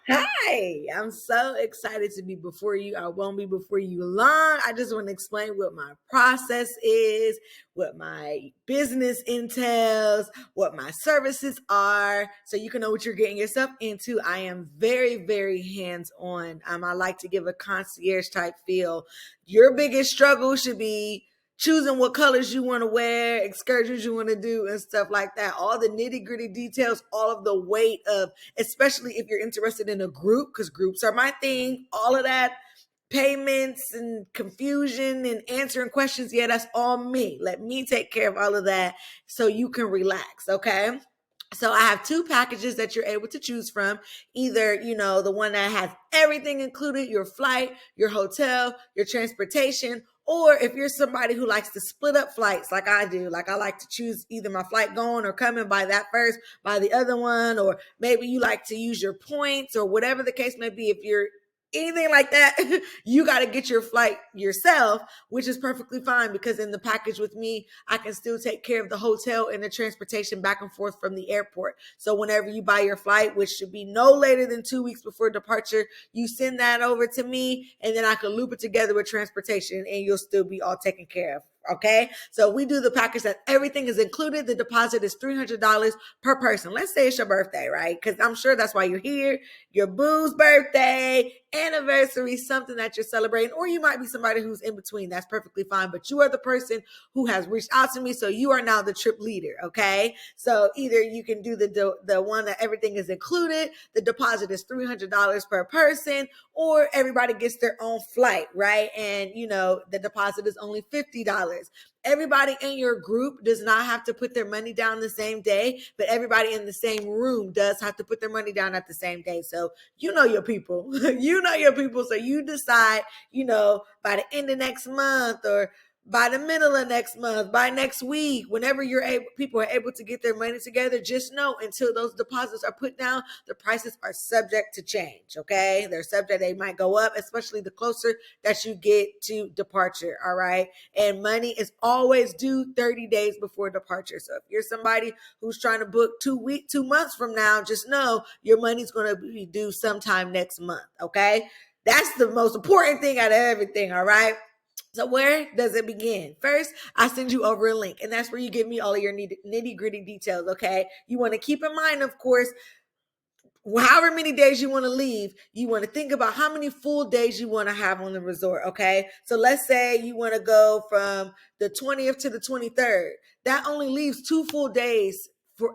Hi, I'm so excited to be before you. I won't be before you long. I just want to explain what my process is, what my business entails, what my services are, so you can know what you're getting yourself into. I am very, very hands on. I like to give a concierge type feel. Your biggest struggle should be choosing what colors you want to wear, excursions you want to do, and stuff like that. All the nitty gritty details, all of the weight of, especially if you're interested in a group, because groups are my thing, all of that payments and confusion and answering questions. Yeah, that's all me. Let me take care of all of that so you can relax. Okay. So I have two packages that you're able to choose from. Either, the one that has everything included, your flight, your hotel, your transportation, or if you're somebody who likes to split up flights like I do, like I like to choose either my flight going or coming, by that first, by the other one, or maybe you like to use your points or whatever the case may be. If you're anything like that, you got to get your flight yourself, which is perfectly fine because in the package with me, I can still take care of the hotel and the transportation back and forth from the airport. So whenever you buy your flight, which should be no later than 2 weeks before departure, you send that over to me and then I can loop it together with transportation and you'll still be all taken care of. Okay. So we do the package that everything is included. The deposit is $300 per person. Let's say it's your birthday, right? Because I'm sure that's why you're here. Your boo's birthday, anniversary, something that you're celebrating, or you might be somebody who's in between. That's perfectly fine. But you are the person who has reached out to me. So you are now the trip leader. Okay. So either you can do the one that everything is included. The deposit is $300 per person, or everybody gets their own flight, right? And the deposit is only $50. Everybody in your group does not have to put their money down the same day, but everybody in the same room does have to put their money down at the same day. So you know your people. You know your people. So you decide, by the end of next month or by the middle of next month, by next week, whenever people are able to get their money together, just know until those deposits are put down, the prices are subject to change. Okay. They might go up, especially the closer that you get to departure. All right. And money is always due 30 days before departure. So if you're somebody who's trying to book 2 months from now, just know your money's going to be due sometime next month. Okay. That's the most important thing out of everything. All right. So where does it begin? First, I send you over a link, and that's where you give me all of your nitty gritty details. Okay. You want to keep in mind, of course, however many days you want to leave, you want to think about how many full days you want to have on the resort. Okay. So let's say you want to go from the 20th to the 23rd. That only leaves 2 full days for,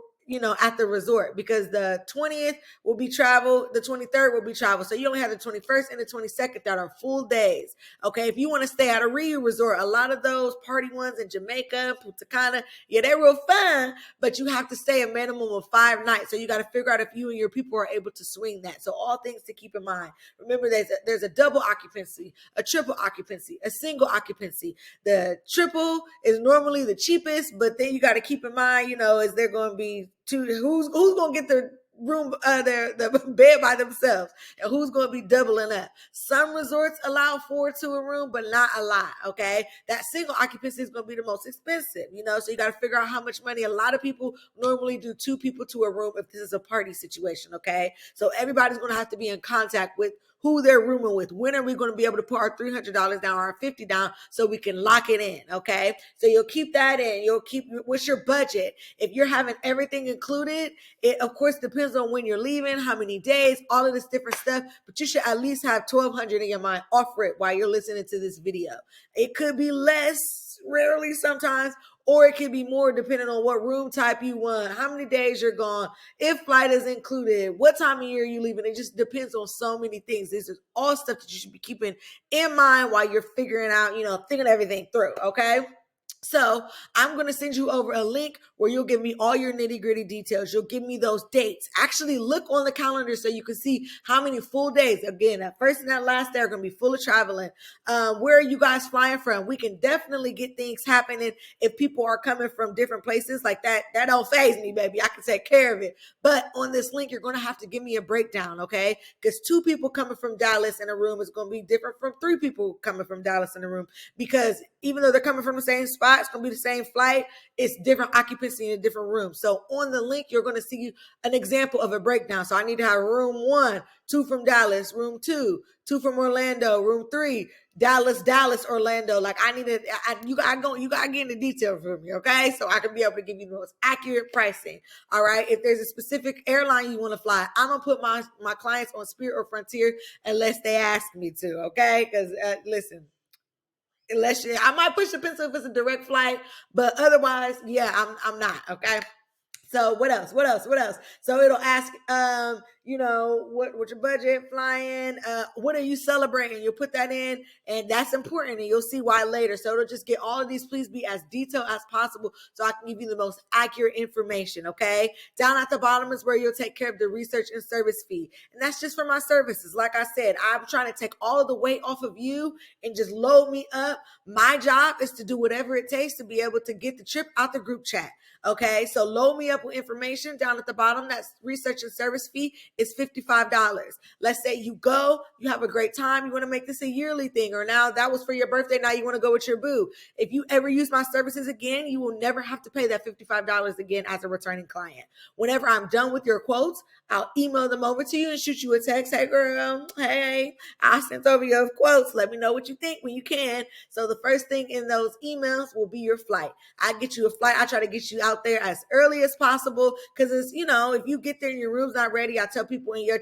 at the resort, because the 20th will be travel, the 23rd will be travel. So you only have the 21st and the 22nd that are full days. Okay. If you want to stay at a Rio resort, a lot of those party ones in Jamaica, Punta Cana, yeah, they're real fun, but you have to stay a minimum of 5 nights. So you got to figure out if you and your people are able to swing that. So all things to keep in mind. Remember, there's a double occupancy, a triple occupancy, a single occupancy. The triple is normally the cheapest, but then you got to keep in mind, is there going to be who's going to get the room, the bed by themselves, and who's going to be doubling up. Some resorts allow 4 to a room, but not a lot. Okay. That single occupancy is going to be the most expensive, so you got to figure out how much money. A lot of people normally do 2 people to a room if this is a party situation. Okay. So everybody's going to have to be in contact with who they're rooming with. When are we going to be able to put our $300 down or our $50 down so we can lock it in? Okay. So you'll keep that in. You'll keep, what's your budget? If you're having everything included, it of course depends on when you're leaving, how many days, all of this different stuff, but you should at least have 1,200 in your mind. Offer it while you're listening to this video. It could be less, rarely sometimes, or it could be more depending on what room type you want, how many days you're gone, if flight is included, what time of year you leaving. It just depends on so many things. This is all stuff that you should be keeping in mind while you're figuring out, thinking everything through. Okay. So I'm going to send you over a link where you'll give me all your nitty gritty details. You'll give me those dates. Actually look on the calendar so you can see how many full days. Again, that first and that last day are going to be full of traveling. Where are you guys flying from? We can definitely get things happening if people are coming from different places like that. That don't faze me, baby. I can take care of it. But on this link, you're going to have to give me a breakdown. Okay. Because 2 people coming from Dallas in a room is going to be different from 3 people coming from Dallas in a room, because even though they're coming from the same spot, fly. It's going to be the same flight. It's different occupancy in a different room. So on the link, you're going to see an example of a breakdown. So I need to have room 1, 2 from Dallas, room 2, 2 from Orlando, room 3, Dallas, Orlando. Like I need to, you gotta get into detail for me, okay? So I can be able to give you the most accurate pricing. All right. If there's a specific airline you want to fly, I don't put my clients on Spirit or Frontier unless they ask me to, okay? Because listen, I might push the pencil if it's a direct flight, but otherwise, yeah, I'm not, okay? So what else? So it'll ask, what's your budget, flying? What are you celebrating? You'll put that in, and that's important, and you'll see why later. So it'll just get all of these. Please be as detailed as possible, so I can give you the most accurate information. Okay. Down at the bottom is where you'll take care of the research and service fee, and that's just for my services. Like I said, I'm trying to take all of the weight off of you and just load me up. My job is to do whatever it takes to be able to get the trip out the group chat. Okay, so load me up with information down at the bottom. That's research and service fee is $55. Let's say you go, you have a great time. You want to make this a yearly thing, or now that was for your birthday. Now you want to go with your boo. If you ever use my services again, you will never have to pay that $55 again as a returning client. Whenever I'm done with your quotes, I'll email them over to you and shoot you a text. Hey girl, hey, I sent over your quotes. Let me know what you think when you can. So the first thing in those emails will be your flight. I get you a flight. I try to get you out there as early as possible, because it's, if you get there and your room's not ready, I tell people in your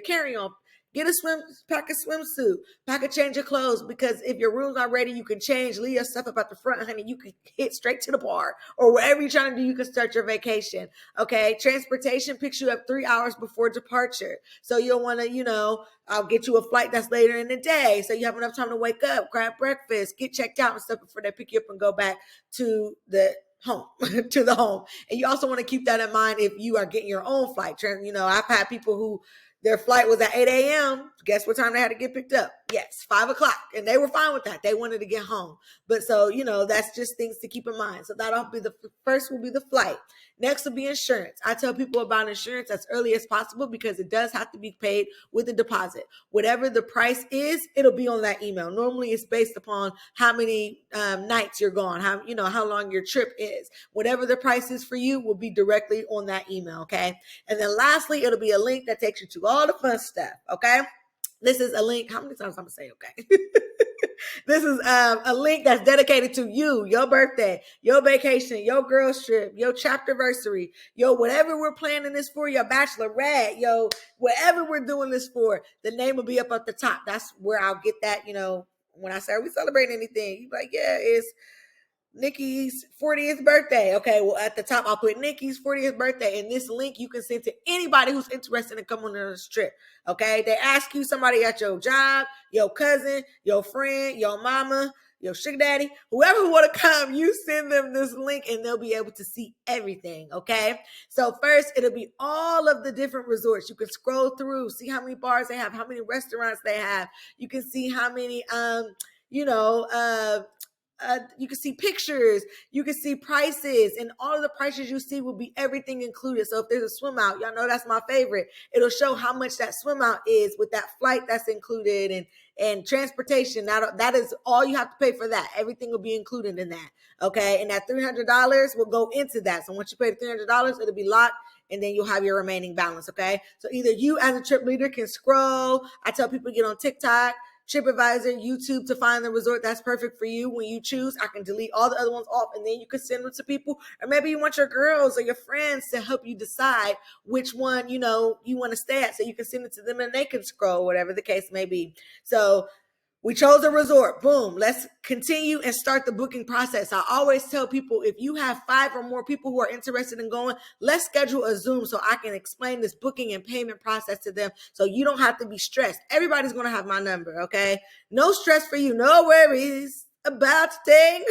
carry-on, pack a swimsuit, pack a change of clothes, because if your room's not ready, you can change, leave your stuff up at the front, honey. You can hit straight to the bar, or wherever you're trying to do, you can start your vacation. Okay. Transportation picks you up 3 hours before departure. So you'll want to, I'll get you a flight that's later in the day, so you have enough time to wake up, grab breakfast, get checked out and stuff before they pick you up and go back to the home. To the home. And you also want to keep that in mind if you are getting your own flight. I've had people who their flight was at 8 a.m. Guess what time they had to get picked up? Yes, 5 o'clock. And they were fine with that. They wanted to get home. But so, that's just things to keep in mind. So that'll be the first will be the flight. Next will be insurance. I tell people about insurance as early as possible, because it does have to be paid with a deposit. Whatever the price is, it'll be on that email. Normally it's based upon how many nights you're gone, how long your trip is. Whatever the price is for you will be directly on that email. Okay. And then lastly, it'll be a link that takes you to all the fun stuff. Okay. This is a link. How many times I'm going to say okay? This is a link that's dedicated to you, your birthday, your vacation, your girls trip, your chapterversary, whatever we're planning this for, your bachelorette, whatever we're doing this for, the name will be up at the top. That's where I'll get that, when I say, are we celebrating anything? You're like, yeah, it's Nikki's 40th birthday. Okay, well, at the top, I'll put Nikki's 40th birthday. And this link you can send to anybody who's interested in coming on this trip. Okay, they ask you, somebody at your job, your cousin, your friend, your mama, your sugar daddy, whoever who want to come, you send them this link and they'll be able to see everything. Okay, so first it'll be all of the different resorts. You can scroll through, see how many bars they have, how many restaurants they have. You can see how many, you can see pictures, you can see prices, and all of the prices you see will be everything included. So if there's a swim out, y'all know that's my favorite. It'll show how much that swim out is with that flight that's included, and transportation. That is all you have to pay for that. Everything will be included in that. Okay. And that $300 will go into that. So once you pay the $300, it'll be locked, and then you'll have your remaining balance. Okay. So either you as a trip leader can scroll. I tell people to get on TikTok, TripAdvisor, YouTube to find the resort that's perfect for you. When you choose, I can delete all the other ones off, and then you can send them to people. Or maybe you want your girls or your friends to help you decide which one, you want to stay at, so you can send it to them and they can scroll, whatever the case may be. So we chose a resort. Boom. Let's continue and start the booking process. I always tell people, if you have 5 or more people who are interested in going, let's schedule a Zoom so I can explain this booking and payment process to them, so you don't have to be stressed. Everybody's going to have my number, okay? No stress for you. No worries about the thing.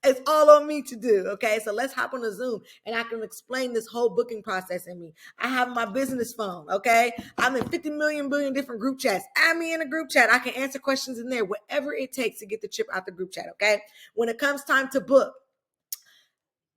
It's all on me to do, okay? So let's hop on a Zoom and I can explain this whole booking process in me. I have my business phone, okay? I'm in 50 million billion different group chats. Add me in a group chat. I can answer questions in there, whatever it takes to get the trip out the group chat, okay? When it comes time to book,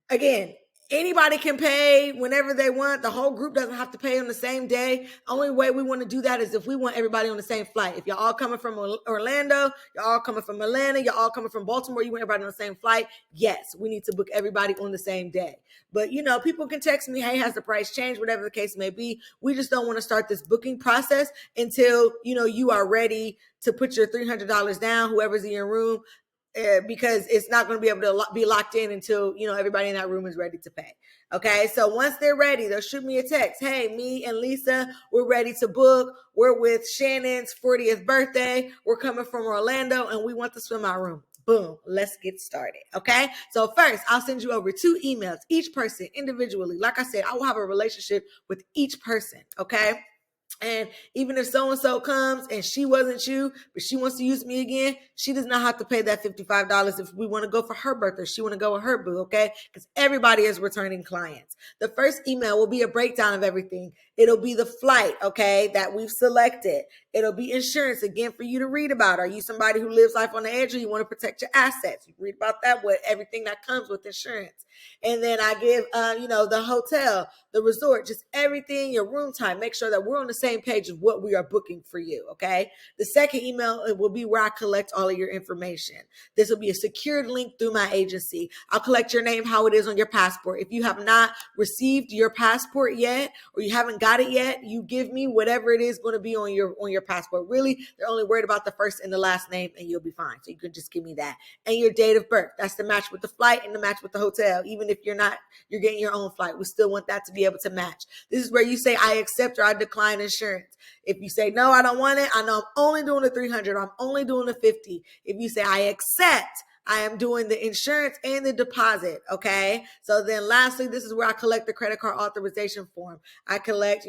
again, Anybody can pay whenever they want. The whole group doesn't have to pay on the same day. Only way we want to do that is if we want everybody on the same flight. If y'all all coming from Orlando, y'all all coming from Atlanta, y'all all coming from Baltimore, you want everybody on the same flight, yes, we need to book everybody on the same day. But, people can text me, hey, has the price changed? Whatever the case may be. We just don't want to start this booking process until, you are ready to put your $300 down, whoever's in your room, because it's not going to be able to be locked in until, everybody in that room is ready to pay. Okay. So once they're ready, they'll shoot me a text. Hey, me and Lisa, we're ready to book. We're with Shannon's 40th birthday. We're coming from Orlando and we want the swim out room. Boom, let's get started. Okay. So first, I'll send you over 2 emails, each person individually. Like I said, I will have a relationship with each person. Okay. And even if so-and-so comes and she wasn't you, but she wants to use me again, she does not have to pay that $55 if we want to go for her birthday. She want to go with her boo, okay? Because everybody is returning clients. The first email will be a breakdown of everything. It'll be the flight, okay, that we've selected. It'll be insurance, again, for you to read about. Are you somebody who lives life on the edge or you want to protect your assets? You read about that with everything that comes with insurance. And then I give, the hotel, the resort, just everything, your room time. Make sure that we're on the same page of what we are booking for you, okay? The second email, it will be where I collect all of your information. This will be a secured link through my agency. I'll collect your name, how it is on your passport. If you have not received your passport yet, or you haven't got it yet, you give me whatever it is going to be on your passport. Really, they're only worried about the first and the last name, and you'll be fine. So you can just give me that. And your date of birth. That's the match with the flight and the match with the hotel. Even if you're getting your own flight, we still want that to be able to match. This is where you say, I accept or I decline insurance. If you say, no, I don't want it, I know I'm only doing the 300, I'm only doing the 50. If you say, I accept, I am doing the insurance and the deposit, okay? So then lastly, this is where I collect the credit card authorization form. I collect,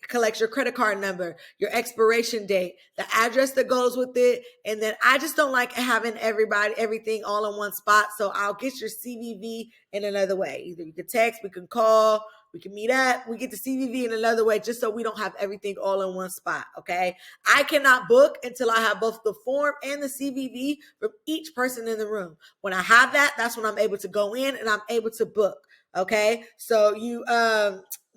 collects your credit card number, your expiration date, the address that goes with it. And then I just don't like having everything all in one spot. So I'll get your CVV in another way. Either you can text, we can call, we can meet up, we get the CVV in another way, just so we don't have everything all in one spot. Okay. I cannot book until I have both the form and the CVV from each person in the room. When I have that, that's when I'm able to go in and I'm able to book. Okay. So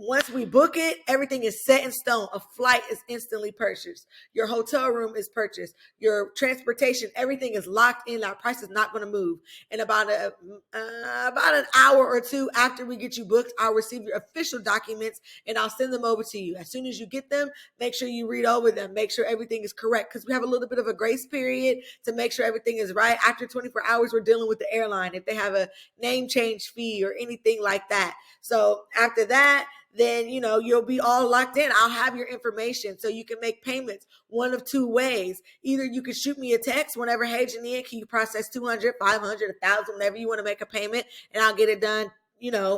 once we book it, everything is set in stone. A flight is instantly purchased. Your hotel room is purchased. Your transportation, everything is locked in. Our price is not going to move. And about an hour or 2 after we get you booked, I'll receive your official documents and I'll send them over to you. As soon as you get them, make sure you read over them. Make sure everything is correct, because we have a little bit of a grace period to make sure everything is right. After 24 hours, we're dealing with the airline if they have a name change fee or anything like that. So after that, then, you'll be all locked in. I'll have your information so you can make payments one of 2 ways. Either you can shoot me a text whenever, hey, Janine, can you process 200, 500, 1,000, whenever you want to make a payment, and I'll get it done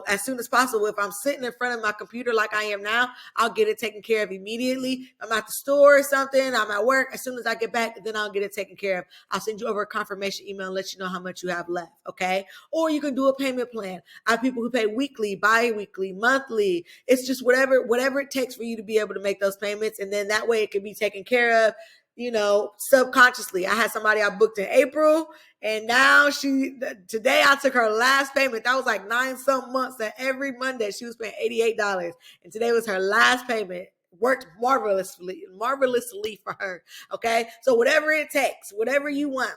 as soon as possible. If I'm sitting in front of my computer like I am now, I'll get it taken care of immediately. I'm at the store or something, I'm at work. As soon as I get back, then I'll get it taken care of. I'll send you over a confirmation email and let you know how much you have left, okay? Or you can do a payment plan. I have people who pay weekly, bi-weekly, monthly. It's just whatever it takes for you to be able to make those payments, and then that way it can be taken care of, subconsciously. I had somebody I booked in April, and now today I took her last payment. That was like 9-some months, and every Monday she was paying $88. And today was her last payment. Worked marvelously for her. Okay. So whatever it takes, whatever you want.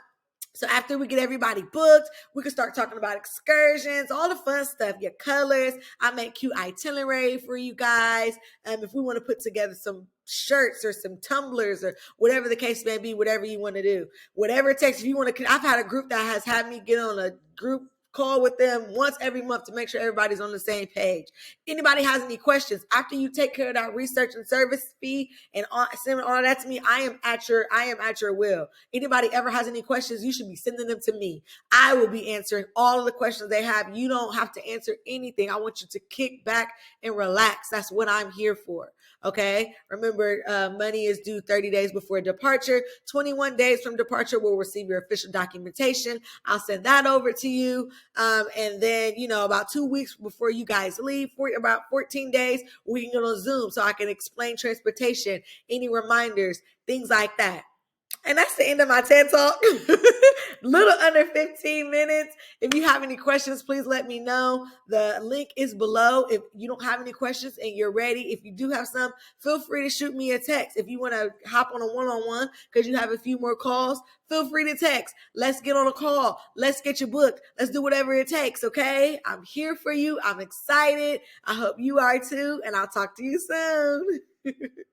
So after we get everybody booked, we can start talking about excursions, all the fun stuff, your colors. I make cute itinerary for you guys. If we want to put together some shirts or some tumblers or whatever the case may be, whatever you want to do, whatever it takes. If you want to, I've had a group that has had me get on a group call with them once every month to make sure everybody's on the same page. Anybody has any questions, after you take care of that research and service fee and send all that to me, I am at your will. Anybody ever has any questions, you should be sending them to me. I will be answering all of the questions they have. You don't have to answer anything. I want you to kick back and relax. That's what I'm here for. Okay. Remember, money is due 30 days before departure. 21 days from departure, we'll receive your official documentation. I'll send that over to you. And then, about 2 weeks before you guys leave, about 14 days, we can get on Zoom so I can explain transportation, any reminders, things like that. And that's the end of my TED Talk. Little under 15 minutes. If you have any questions, please let me know. The link is below. If you don't have any questions and you're ready, if you do have some, feel free to shoot me a text. If you want to hop on a one-on-one because you have a few more calls, feel free to text. Let's get on a call. Let's get your book. Let's do whatever it takes, okay? I'm here for you. I'm excited. I hope you are too, and I'll talk to you soon.